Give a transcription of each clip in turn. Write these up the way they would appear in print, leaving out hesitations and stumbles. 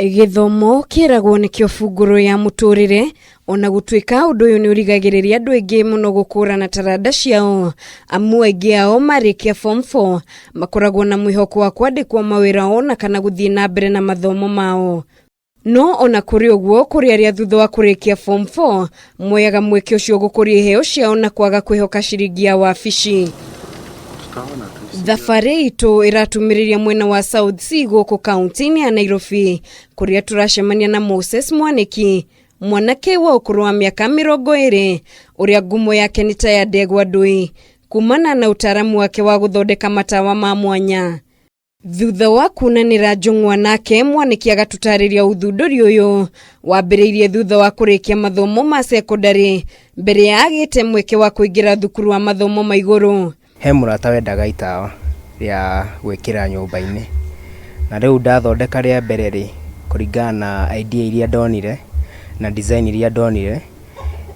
Githomo kiragwo nikio bunguro ya muturire ona gutwika undu uyu ni urigagiriria andu aingi muno gukurana taranda ciao amu aingi ao marikia form 4 makoragwo na mwihoko wa kwandikwo mawira ona kana guthii na mbere na mathomo mao. No ona kuri uguo kuri aria thutha wa kurikia form 4 moyaga mweke ucio gukuria iheo ciao na kwaga kwihoka ciringi ya wabici. Thabarĩ itũ iratumiriria mwena wa South Sea guku kaunti-inĩ ya Nairobi kuria turacemania na Mwanake, mwanake wa ukuru wa miaka 20 uria ngumo yake ni ta ya ndegwa ndui kumana na utaramu wake wa guthondeka matawa ma mwanya. Thutha wa kunanira njung'wa nake Mwanake agatutariria uthunduri uyu wambiriirie thutha wa kurikia mathomo ma secondary mbere ya agite mweke wa kuingira thukuru wa mathomo ma iguru. He murata wendaga itawa ria gwikira nyumba-ini na riu ndathondeka ria mbere ri kuringana na idea iria ndonire na design iria ndonire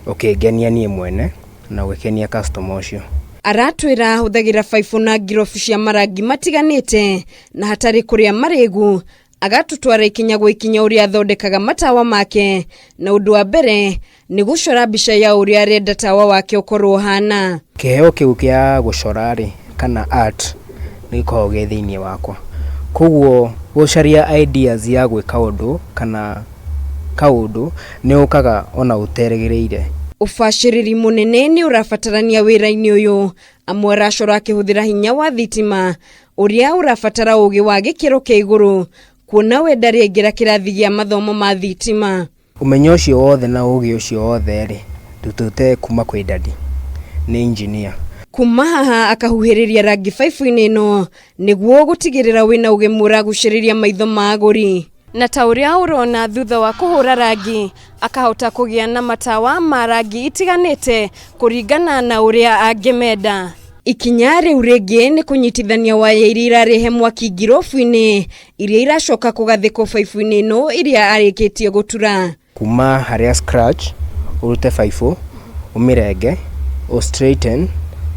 ukingenia nie mwene na gwikenia customer ucio. Aratwira huthagira baibu na ngirobu cia marangi matiganite na hatari kuria marigu agatutwara ikinya gwikinya uria athondekaga matawa make na undu wa mbere ni gucora mbica ya uria arenda tawa wake ukorwo hana. Kiheo kiu kia gucora ri kana art ni ko ge thiini wakwa koguo gucaria ideas ya gwika undu kana kaundu ni ukaga ona uteregereire. Ubaciriri munene ni urabatarania wira-ini uyu amwe aracora akihuthira hinya wa thitima uria urabatara ugi wa gikiro kia iguru kuona we ndari aingira kirathi gia mathomo ma thitima. Umenyo ucio wothe na ugi ucio wothe ri ndutute kuma kwi dadi ni engineer. Kuma haha akahuhiriria rangi baibu-ini ino niguo gutigirira wina ugi mura guciriria maitho ma aguri. Na ta uria urona thutha wa kuhura rangi akahota kugia na matawa ma rangi itiganite kuringana na uria angimenda. Ikinya riu ringi ni kunyitithania waya iria irarehe mwaki ngirobu-ini iria iracoka kugathikwo baibu-ini ino iria arikitie gutura. Kuma haria scratch urute baibu umirenge o straighten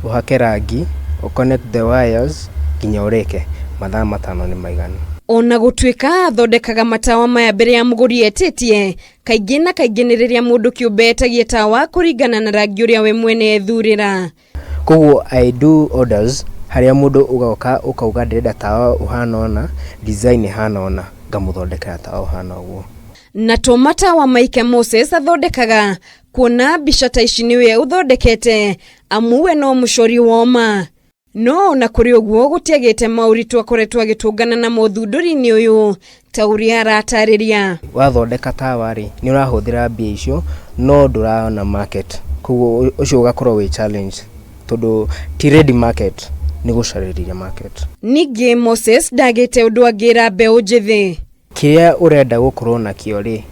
uhake rangi o connect the wires kinya ureke mathaa 5 ni maigana. Ona gutwika athondekaga matawa maya mbere ya muguri etitie kaingi na kaingi ni riria mundu kiumbe etagie tawa kuringana na rangi uria we mwene ethurira. Koguo I do orders haria mundu ugoka ukauga ndenda tawa uhana ona design hana ona ngamuthondekera tawa uhana uguo. Na to matawa maike Moses athondekaga kuona mbica ta ici niwe uthondekete amu we no mucori woma. No na kuri uguo gutiagite mauritu akoretwo agitungana na muthunduri-ini uyu ta uria aratariria. Wathondeka tawa ri ni urahuthira mbia icio no nduraona market koguo ucio ugakorwo wi challenge tondu ti ready market ni gucariria market. Ningi Moses ndagite undu angira mbeu njithi kiria urenda gukorwo na kio ri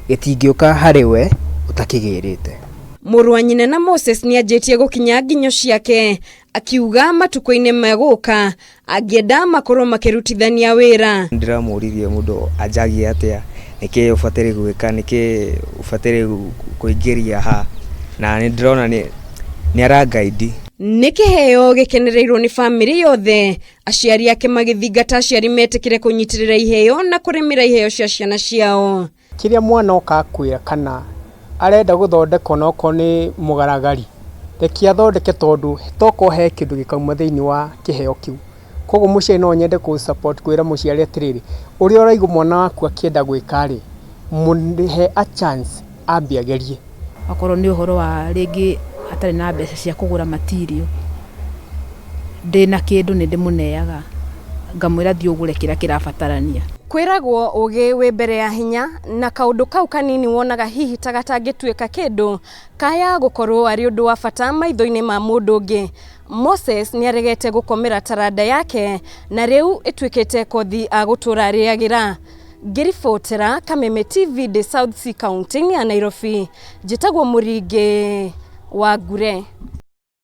gitingiuka hari we utakigirite. Muru wa nyina na Moses ni anjitie gukinya nginyo ciake akiuga matuko-ini maguka angienda makorwo makirutithania wira. Ndiramuririe mundu ajagie atia niki ubatire gwika niki ubatire kuingiria ha na ni ndirona ni aragaidi. Nikiheo gikenereirwo ni family yothe aciari ake magithingata aciari metikire kunyitirira iheo na kurimira iheo cia ciana ciao. Kiria mwana okakwira kana arenda guthondeka noko ni mugaragari reki athondeke tondu toko he kindu gikauma thiini wa kiheo kiu. Koguo muciari no nyende ku support kwira muciari atiriri uria uraigu mwana waku akienda gwika ri mundihe a chance ambiagerie. Akoro ni uhoro wa ringi atari na mbeca cia kugura material ndina kindu ni ndimuneaga ngamwira thio ugure kira kirabatarania. Kwiragwo ugi we mbere ya hinya na kaundu kau kanini wonaga hihi tagatangituika kindu kaya gukorwo ari undu wa bata maitho-ini ma mundu ungi. Moses ni aregete gukomera taranda yake na riu itwikite kothi agutura ariagira. Ngiribotera Kameme TV de South Sea County ya Nairobi. Jitagwo Muringi wa Gure.